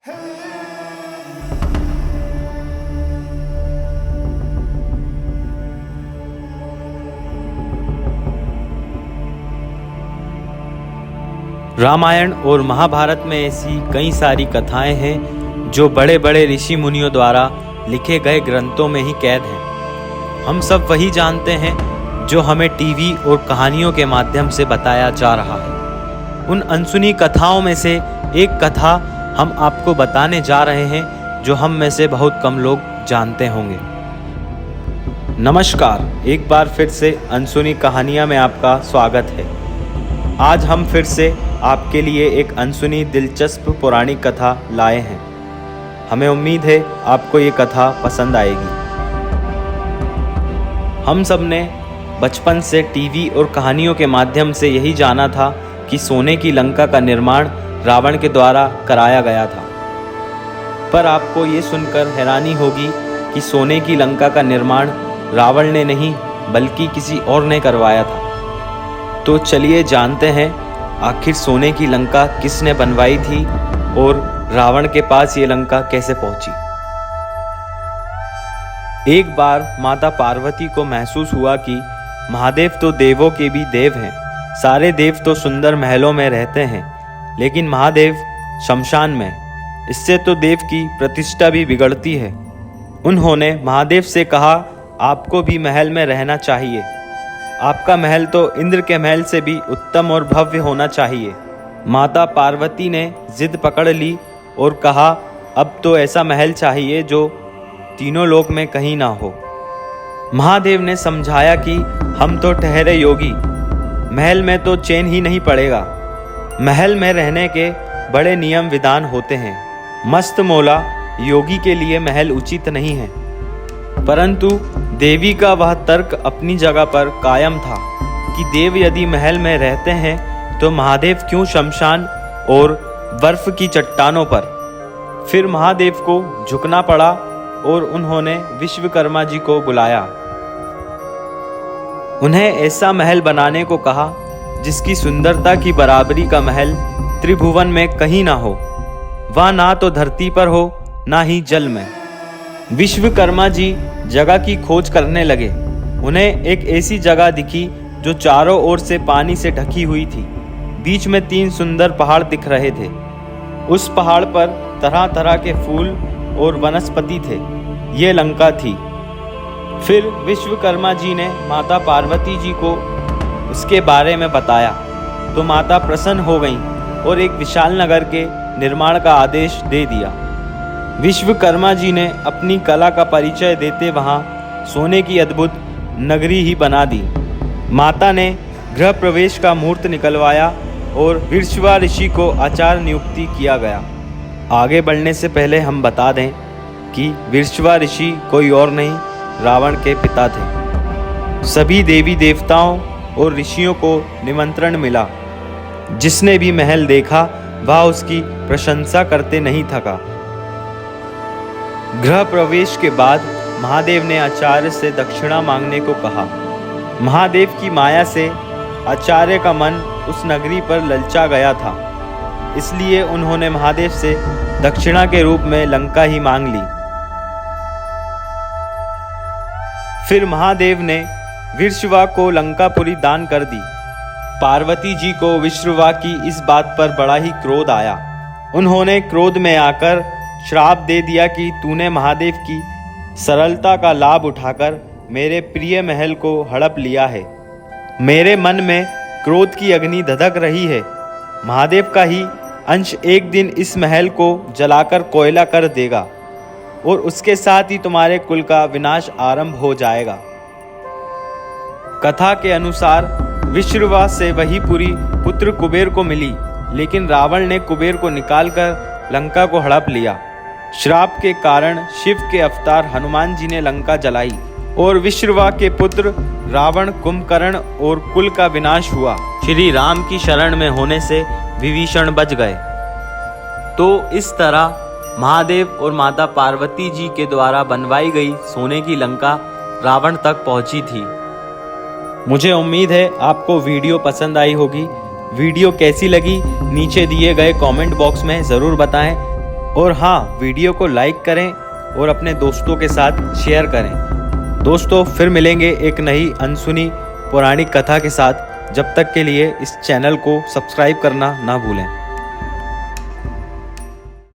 रामायण और महाभारत में ऐसी कई सारी कथाएं हैं जो बड़े बड़े ऋषि मुनियों द्वारा लिखे गए ग्रंथों में ही कैद हैं। हम सब वही जानते हैं जो हमें टीवी और कहानियों के माध्यम से बताया जा रहा है। उन अनसुनी कथाओं में से एक कथा हम आपको बताने जा रहे हैं जो हम में से बहुत कम लोग जानते होंगे। नमस्कार, एक बार फिर से अनसुनी कहानियाँ में आपका स्वागत है। आज हम फिर से आपके लिए एक अनसुनी दिलचस्प पौराणिक कथा लाए हैं। हमें उम्मीद है आपको ये कथा पसंद आएगी। हम सब ने बचपन से टीवी और कहानियों के माध्यम से यही जाना था कि सोने की लंका का निर्माण रावण के द्वारा कराया गया था। पर आपको ये सुनकर हैरानी होगी कि सोने की लंका का निर्माण रावण ने नहीं बल्कि किसी और ने करवाया था। तो चलिए जानते हैं आखिर सोने की लंका किसने बनवाई थी और रावण के पास ये लंका कैसे पहुंची। एक बार माता पार्वती को महसूस हुआ कि महादेव तो देवों के भी देव हैं। सारे देव तो सुंदर महलों में रहते हैं, लेकिन महादेव शमशान में। इससे तो देव की प्रतिष्ठा भी बिगड़ती है। उन्होंने महादेव से कहा, आपको भी महल में रहना चाहिए। आपका महल तो इंद्र के महल से भी उत्तम और भव्य होना चाहिए। माता पार्वती ने जिद पकड़ ली और कहा, अब तो ऐसा महल चाहिए जो तीनों लोक में कहीं ना हो। महादेव ने समझाया कि हम तो ठहरे योगी, महल में तो चैन ही नहीं पड़ेगा। महल में रहने के बड़े नियम विधान होते हैं। मस्त मौला योगी के लिए महल उचित नहीं है। परंतु देवी का वह तर्क अपनी जगह पर कायम था कि देव यदि महल में रहते हैं तो महादेव क्यों शमशान और बर्फ की चट्टानों पर। फिर महादेव को झुकना पड़ा और उन्होंने विश्वकर्मा जी को बुलाया। उन्हें ऐसा महल बनाने को कहा जिसकी सुंदरता की बराबरी का महल त्रिभुवन में कहीं ना हो। वह ना तो धरती पर हो ना ही जल में। विश्वकर्मा जी जगह की खोज करने लगे। उन्हें एक ऐसी जगह दिखी जो चारों ओर से पानी से ढकी हुई थी। बीच में 3 सुंदर पहाड़ दिख रहे थे। उस पहाड़ पर तरह तरह के फूल और वनस्पति थे। ये लंका थी। फिर विश्वकर्मा जी ने माता पार्वती जी को उसके बारे में बताया तो माता प्रसन्न हो गईं और एक विशाल नगर के निर्माण का आदेश दे दिया। विश्वकर्मा जी ने अपनी कला का परिचय देते वहां सोने की अद्भुत नगरी ही बना दी। माता ने गृह प्रवेश का मुहूर्त निकलवाया और विश्वा ऋषि को आचार्य नियुक्ति किया गया। आगे बढ़ने से पहले हम बता दें कि विश्वा ऋषि कोई और नहीं, रावण के पिता थे। सभी देवी देवताओं और ऋषियों को निमंत्रण मिला। जिसने भी महल देखा वह उसकी प्रशंसा करते नहीं थका। गृह प्रवेश के बाद महादेव ने आचार्य से दक्षिणा मांगने को कहा। महादेव की माया से आचार्य का मन उस नगरी पर ललचा गया था, इसलिए उन्होंने महादेव से दक्षिणा के रूप में लंका ही मांग ली। फिर महादेव ने विश्रवा को लंकापुरी दान कर दी। पार्वती जी को विश्रवा की इस बात पर बड़ा ही क्रोध आया। उन्होंने क्रोध में आकर श्राप दे दिया कि तूने महादेव की सरलता का लाभ उठाकर मेरे प्रिय महल को हड़प लिया है। मेरे मन में क्रोध की अग्नि धधक रही है। महादेव का ही अंश एक दिन इस महल को जलाकर कोयला कर देगा और उसके साथ ही तुम्हारे कुल का विनाश आरंभ हो जाएगा। कथा के अनुसार विश्रवा से वही पुरी पुत्र कुबेर को मिली, लेकिन रावण ने कुबेर को निकालकर लंका को हड़प लिया। श्राप के कारण शिव के अवतार हनुमान जी ने लंका जलाई और विश्रवा के पुत्र रावण, कुंभकर्ण और कुल का विनाश हुआ। श्री राम की शरण में होने से विभीषण बच गए। तो इस तरह महादेव और माता पार्वती जी के द्वारा बनवाई गई सोने की लंका रावण तक पहुंची थी। मुझे उम्मीद है आपको वीडियो पसंद आई होगी। वीडियो कैसी लगी नीचे दिए गए कमेंट बॉक्स में ज़रूर बताएं। और हाँ, वीडियो को लाइक करें और अपने दोस्तों के साथ शेयर करें। दोस्तों फिर मिलेंगे एक नई अनसुनी पौराणिक कथा के साथ। जब तक के लिए इस चैनल को सब्सक्राइब करना ना भूलें।